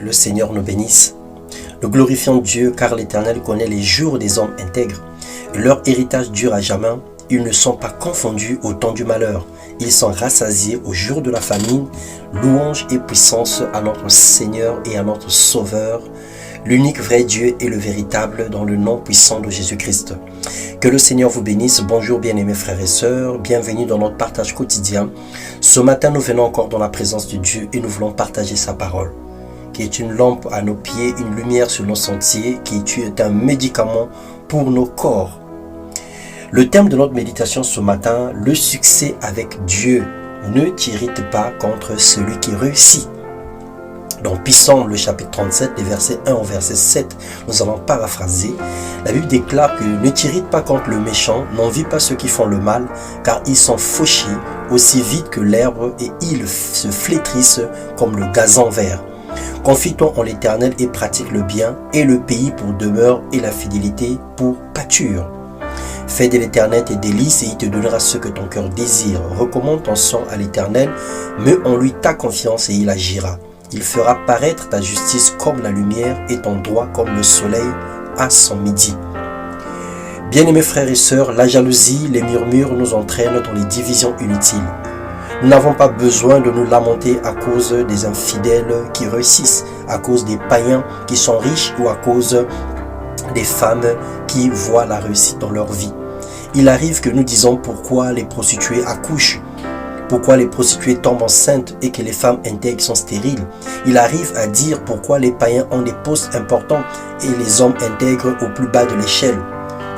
le Seigneur nous bénisse. Nous glorifions Dieu car l'Éternel connaît les jours des hommes intègres. Et leur héritage dure à jamais. Ils ne sont pas confondus au temps du malheur. Ils sont rassasiés au jour de la famine. Louange et puissance à notre Seigneur et à notre Sauveur, l'unique vrai Dieu et le véritable, dans le nom puissant de Jésus-Christ. Que le Seigneur vous bénisse. Bonjour bien-aimés frères et sœurs. Bienvenue dans notre partage quotidien. Ce matin, nous venons encore dans la présence de Dieu et nous voulons partager sa parole, qui est une lampe à nos pieds, une lumière sur nos sentiers, qui est un médicament pour nos corps. Le thème de notre méditation ce matin, le succès avec Dieu. Ne t'irrite pas contre celui qui réussit. Dans Psaume, le chapitre 37, des versets 1 au verset 7, nous allons paraphraser. La Bible déclare que ne t'irrite pas contre le méchant, n'envie pas ceux qui font le mal, car ils sont fauchés aussi vite que l'herbe et ils se flétrissent comme le gazon vert. Confie-toi en l'Éternel et pratique le bien, et le pays pour demeure et la fidélité pour pâture. Fais de l'Éternel tes délices et il te donnera ce que ton cœur désire. Recommande ton sang à l'Éternel, mets en lui ta confiance et il agira. Il fera paraître ta justice comme la lumière et ton droit comme le soleil à son midi. Bien-aimés frères et sœurs, la jalousie, les murmures nous entraînent dans les divisions inutiles. Nous n'avons pas besoin de nous lamenter à cause des infidèles qui réussissent, à cause des païens qui sont riches ou à cause des femmes qui voient la réussite dans leur vie. Il arrive que nous disons pourquoi les prostituées accouchent, pourquoi les prostituées tombent enceintes et que les femmes intègres sont stériles. Il arrive à dire pourquoi les païens ont des postes importants et les hommes intègres au plus bas de l'échelle.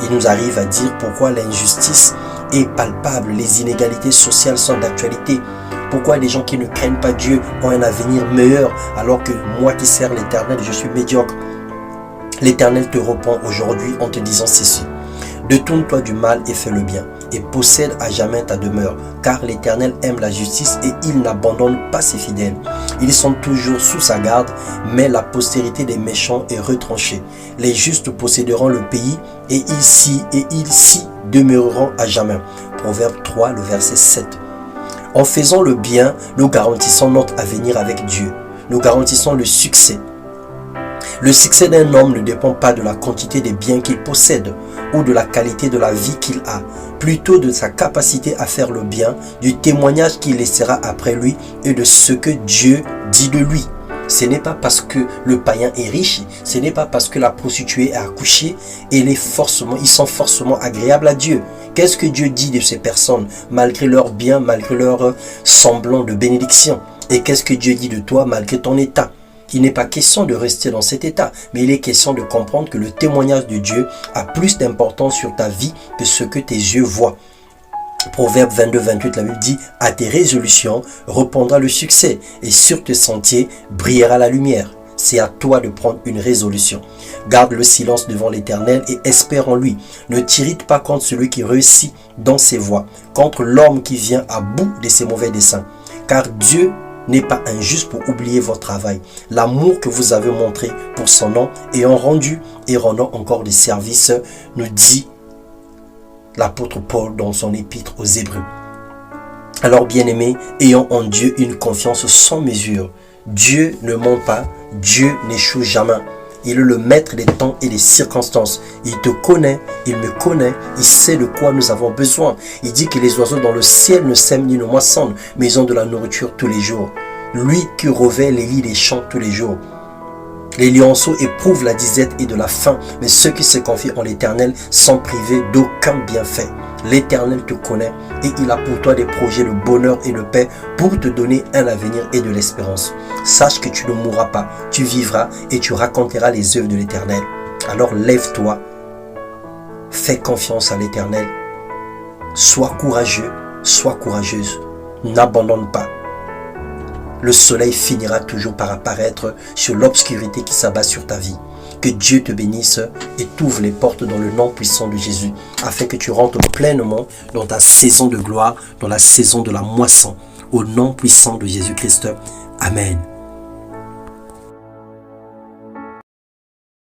Il nous arrive à dire pourquoi l'injustice est palpable, les inégalités sociales sont d'actualité. Pourquoi les gens qui ne craignent pas Dieu ont un avenir meilleur alors que moi qui sers l'Éternel, je suis médiocre. L'Éternel te répond aujourd'hui en te disant ceci. Détourne-toi du mal et fais le bien, et possède à jamais ta demeure, car l'Éternel aime la justice et il n'abandonne pas ses fidèles. Ils sont toujours sous sa garde, mais la postérité des méchants est retranchée. Les justes posséderont le pays, et ils s'y demeureront à jamais. Proverbe 3, le verset 7. En faisant le bien, nous garantissons notre avenir avec Dieu. Nous garantissons le succès. Le succès d'un homme ne dépend pas de la quantité des biens qu'il possède ou de la qualité de la vie qu'il a, plutôt de sa capacité à faire le bien, du témoignage qu'il laissera après lui et de ce que Dieu dit de lui. Ce n'est pas parce que le païen est riche, ce n'est pas parce que la prostituée a accouché et ils sont forcément agréables à Dieu. Qu'est-ce que Dieu dit de ces personnes, malgré leur bien, malgré leur semblant de bénédiction? Et qu'est-ce que Dieu dit de toi, malgré ton état? Il n'est pas question de rester dans cet état, mais il est question de comprendre que le témoignage de Dieu a plus d'importance sur ta vie que ce que tes yeux voient. Proverbe 22-28, la Bible dit « À tes résolutions répondra le succès, et sur tes sentiers brillera la lumière. » C'est à toi de prendre une résolution. Garde le silence devant l'Éternel et espère en lui. Ne t'irrite pas contre celui qui réussit dans ses voies, contre l'homme qui vient à bout de ses mauvais desseins. Car Dieu n'est pas injuste pour oublier votre travail, l'amour que vous avez montré pour son nom, ayant rendu et rendant encore des services, nous dit l'apôtre Paul dans son épître aux Hébreux. Alors bien-aimés, ayons en Dieu une confiance sans mesure. Dieu ne ment pas, Dieu n'échoue jamais. Il est le maître des temps et des circonstances. Il te connaît, il me connaît, il sait de quoi nous avons besoin. Il dit que les oiseaux dans le ciel ne sèment ni ne moissonnent, mais ils ont de la nourriture tous les jours. Lui qui revêt les lits des champs tous les jours. Les lionceaux éprouvent la disette et de la faim, mais ceux qui se confient en l'Éternel sont privés d'aucun bienfait. L'Éternel te connaît et il a pour toi des projets de bonheur et de paix pour te donner un avenir et de l'espérance. Sache que tu ne mourras pas, tu vivras et tu raconteras les œuvres de l'Éternel. Alors lève-toi, fais confiance à l'Éternel, sois courageux, sois courageuse, n'abandonne pas. Le soleil finira toujours par apparaître sur l'obscurité qui s'abat sur ta vie. Que Dieu te bénisse et t'ouvre les portes dans le nom puissant de Jésus, afin que tu rentres pleinement dans ta saison de gloire, dans la saison de la moisson. Au nom puissant de Jésus-Christ. Amen.